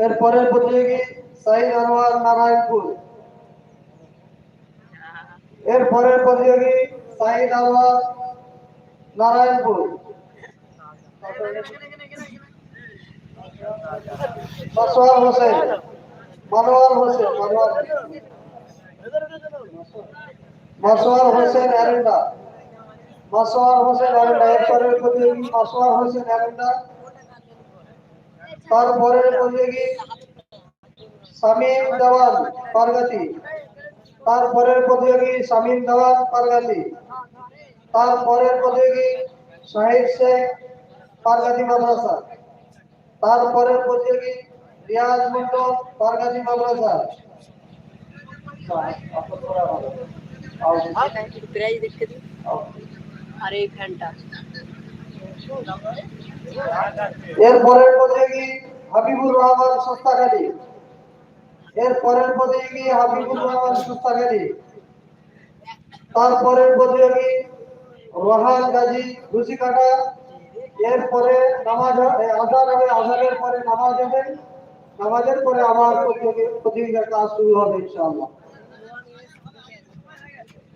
এরপরের প্রতিযোগী সাইদ আনোয়ার নারায়ণপুর। এরপরের প্রতিযোগী সাইদ আনোয়ার নারায়ণপুর। মাসওয়ার হোসেন, মানোয়ার হোসেন, মাসওয়ার হোসেন এরেন্ডা, মাসওয়ার হোসেন এরেন্ডা। এরপরের প্রতিযোগী মাসওয়ার হোসেন এরেন্ডা। তারপরের প্রতিযোগী শামীম দেওয়ান পারগাতি। তারপরের প্রতিযোগী শামীম দেওয়ান পারগাতি। তারপরের প্রতিযোগী শাহিদ শেখ পারগাতি মাদ্রাসা। তারপরের প্রতিযোগী রিয়াজ মন্ডল পারগাতি মাদ্রাসা। এরপরের প্রতিযোগী হাবিবুর রহমান সস্তাখালী। এরপরের প্রতিযোগী হাবিবুর রহমান সস্তাখালী। তারপরের প্রতিযোগী রোহান গাজী রুচিকাটা। এরপরে নামাজ আজান হবে, আজানের পরে নামাজ হবে, নামাজের পরে আবার প্রতিযোগিতার কাজ শুরু হবে ইনশাআল্লাহ।